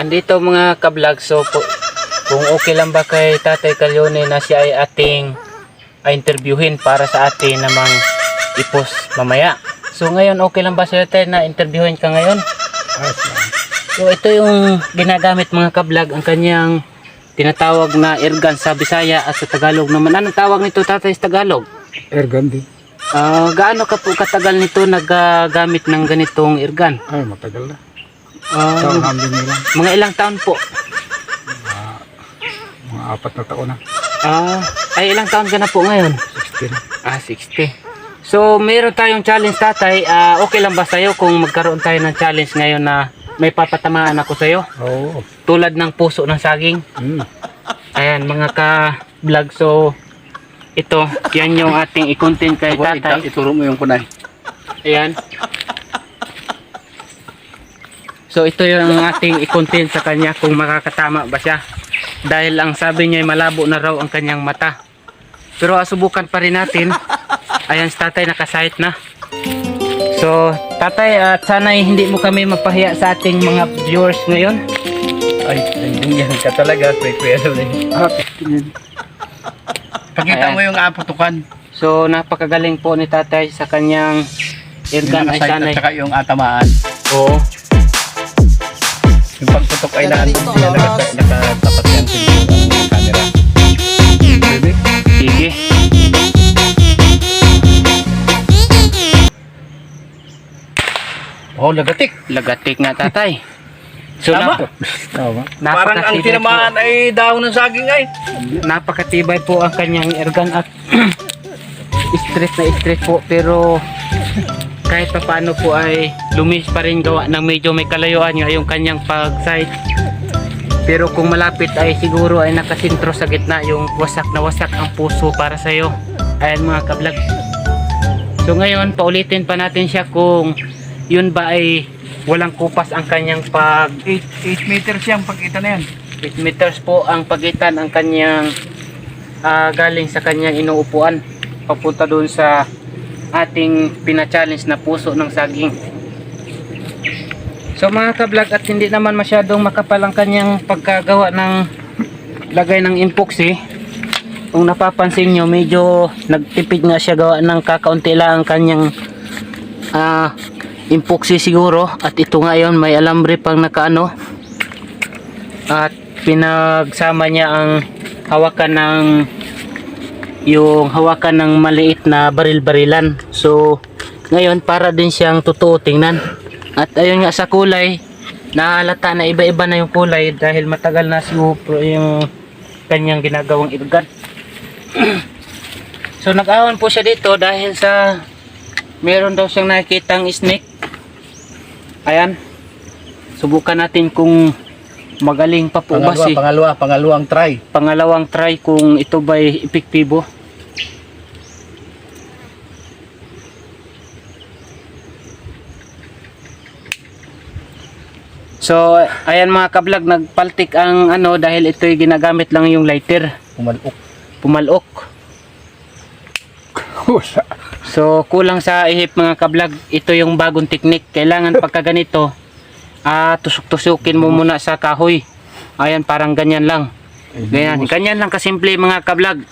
Andito mga ka-vlog, so kung okay lang ba kay Tatay Calyone na siya ay ating interviewin para sa atin namang i-post mamaya. So ngayon okay lang ba sa'yo tayo na interviewin ka ngayon? So ito yung ginagamit mga ka-vlog, ang kanyang tinatawag na airgun sa Bisaya at sa Tagalog naman. Anong tawag nito Tatay sa Tagalog? Airgun din. Gaano ka po katagal nito naggamit ng ganitong airgun? Ay, matagal na. Taon namin nila. Mga ilang taon po? Mga 4 na taon na. Ay ilang taon ka na po ngayon? 16. 60. So meron tayong challenge Tatay. Okay lang ba sa'yo kung magkaroon tayo ng challenge ngayon na may papatamaan ako sa'yo? Oo. Tulad ng puso ng saging. Ayan mga ka-vlog. So ito, yan yung ating i-content kay Tatay. Ituro mo yung kunay. Ayan. So ito yung ating i-content sa kanya kung makakatama ba siya. Dahil ang sabi niya ay malabo na raw ang kanyang mata. Pero subukan pa rin natin. Ayan si Tatay nakasight na. So Tatay, sana hindi mo kami mapahiya sa ating mga viewers ngayon. Ay, yan ka talaga, kuya Pakita mo yung putukan. So napakagaling po ni Tatay sa kanyang airgun ay sanay. At saka yung atamaan. Oo. Yung pagputok ay nakatapat yan sa camera. Sige. Oh, lagatik. Lagatik nga Tatay. So Tama. Parang ang tinamaan ay dahon ng saging ay. Napakatibay po ang kanyang airgun at straight po, pero kahit pa paano po ay lumis pa rin gawa ng medyo may kalayuan nga yung kanyang pag-sight. Pero kung malapit ay siguro ay nakasintro sa gitna, yung wasak na wasak ang puso para sa iyo. Ayan mga ka-vlog. So ngayon paulitin pa natin siya kung yun ba ay walang kupas ang kanyang 8 meters yung pagkita na yan. 8 meters po ang pagitan ang kanyang galing sa kanyang inuupuan papunta doon sa ating pina-challenge na puso ng saging. So mga ka-vlog, at hindi naman masyadong makapal ang kanyang pagkagawa ng lagay ng epoxy. Kung napapansin nyo, medyo nagtipid nga siya gawa ng kakaunti lang ang kanyang epoxy siguro. At ito ngayon may alambre pang nakaano. At pinagsama niya ang hawakan ng maliit na baril-barilan. So ngayon para din siyang totoo tingnan. At ayun nga sa kulay, nahalata na iba-iba na yung kulay dahil matagal na siguro yung kanyang ginagawang airgun. So nag-awan po siya dito dahil sa meron daw siyang nakikitang snake. Ayan. Subukan natin kung magaling pa po ba si pangalawang try kung ito ba'y epektibo. So ayan mga ka-vlog, nagpaltik ang dahil ito'y ginagamit lang yung lighter. Pumalok. So kulang sa ihip mga ka-vlog. Ito yung bagong teknik. Kailangan pagka ganito, tusok-tusukin mo muna sa kahoy. Ayan, parang ganyan lang. Ganyan lang kasimple mga ka-vlog.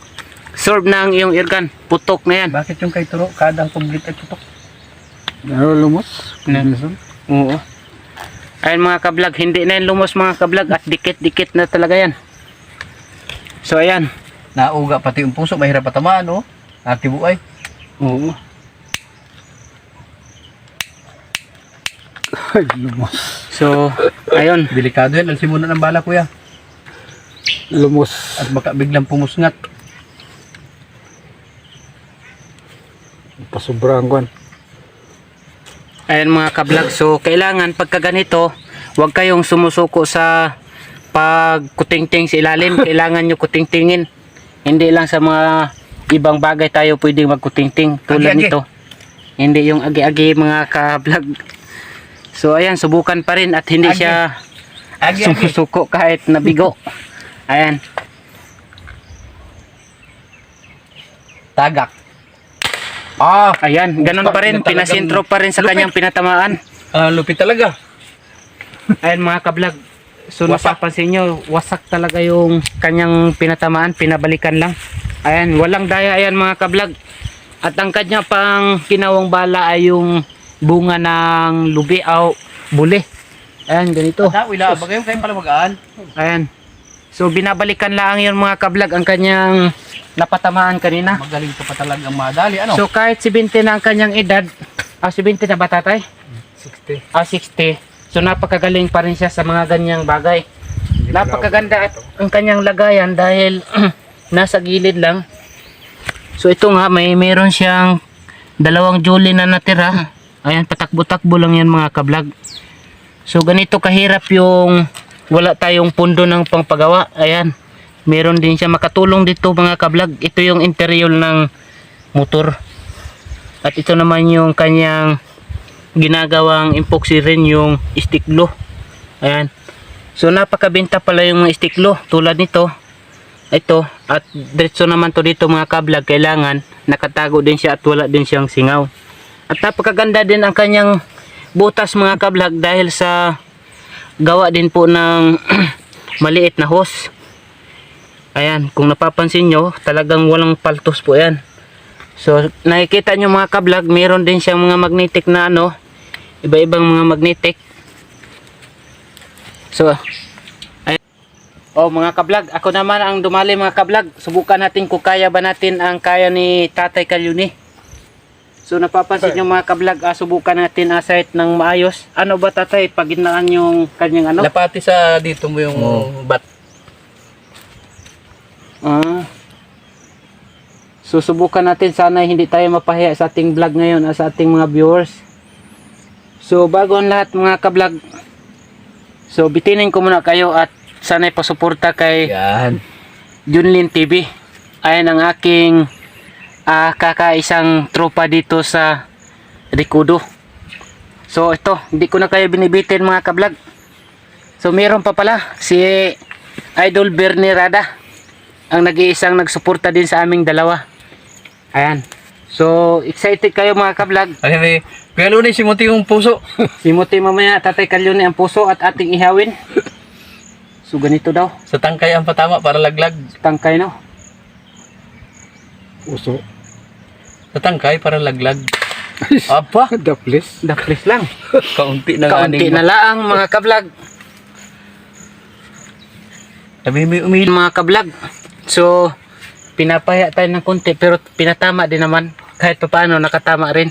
Solve na ang iyong airgun. Putok na yan. Bakit yung kay Turo, kadang pumlit ay putok? Lumos. Oo. Ayan mga ka-vlog, hindi na yan lumos mga ka-vlog at dikit-dikit na talaga yan. So ayan. Nauga pati yung puso, mahirap patamaan, oh. Akibo ay. Oo. Ay, lumos. So ayun. Delikado yan, alsimunan ng bala kuya. Lumos. At baka biglang pumusngat. Pasubrang kwan. Ayan mga ka-vlog, so kailangan pagka ganito, huwag kayong sumusuko sa pagkutingting sa ilalim. Kailangan nyo kutingtingin. Hindi lang sa mga ibang bagay tayo pwedeng magkutingting tulad nito. Hindi yung agi-agi mga ka-vlog. So ayan, subukan pa rin at hindi siya sumusuko kahit nabigo. Ayan. Tagak. Ayan, ganun pa rin, pinasintro pa rin sa kanyang pinatamaan. Lupit talaga. Ayan mga ka-vlog. So napapansin nyo, wasak talaga yung kanyang pinatamaan, pinabalikan lang. Ayan, walang daya ayan mga kablog. At ang kanya pang kinawang bala ay yung bunga ng lubi o buli. Ayan, ganito. Wala, bagay kayo pala magaan. Ayan. So binabalikan lang yun mga kablog ang kanyang napatamaan kanina. Magaling ka pa talagang madali. Ano? So kahit 70 na ang kanyang edad, 70 na ba tatay? 60. 60. So napakagaling pa rin siya sa mga ganyang bagay. Napakaganda at ang kanyang lagayan dahil nasa gilid lang. So ito nga meron siyang 2 juli na natira. Ayan, patakbo-takbo lang yan mga kablog. So ganito kahirap yung wala tayong pundo ng pangpagawa. Ayan, meron din siya makatulong dito mga kablog. Ito yung interior ng motor. At ito naman yung kanyang ginagawang epoxy rin, yung stick glue. Ayan. So napakabenta pala yung mga stick glue tulad nito. Ito, at diretso naman to dito mga kablog, kailangan nakatago din siya at wala din siyang singaw. At napakaganda din ang kanyang butas mga kablog dahil sa gawa din po ng maliit na hose. Ayan, kung napapansin nyo, talagang walang paltos po yan. So nakikita nyo mga kablog, meron din siyang mga magnetic na ano, iba-ibang mga magnetic. So mga kablog, ako naman ang dumali mga kablog. Subukan natin kung kaya ba natin ang kaya ni Tatay Kalyuni. So napapansin nyo mga kablog, subukan natin aside ng maayos. Ano ba tatay, paginaan yung kanyang ano? Lapati sa dito mo yung bat. So subukan natin, sana hindi tayo mapahiya sa ating vlog ngayon sa ating mga viewers. So bago ang lahat mga kablog, so bitinin ko muna kayo at sana'y pasuporta kay Yan. Junlin TV. Ayan ang aking kakaisang tropa dito sa Rikudo. So ito, hindi ko na kayo binibitin mga kablog. So meron pa pala si Idol Bernie Rada, ang nag-iisang nagsuporta din sa aming dalawa. Ayan. So excited kayo mga kablog. Ay, may Kuya Luni, si Muti yung puso. Simuti mamaya Tatay Kalyuni ang puso at ating ihawin. So ganito daw, Sa tangkay ang patama para laglag. tangkay no. Uso. Sa tangkay para laglag. Apa? The place. Daplis lang. Kaunti na Kaunti na laang mga kablog. Sabi mo umili. Mga kablog. So pinapaya tayo ng konti pero pinatama din naman. Kahit pa paano nakatama rin.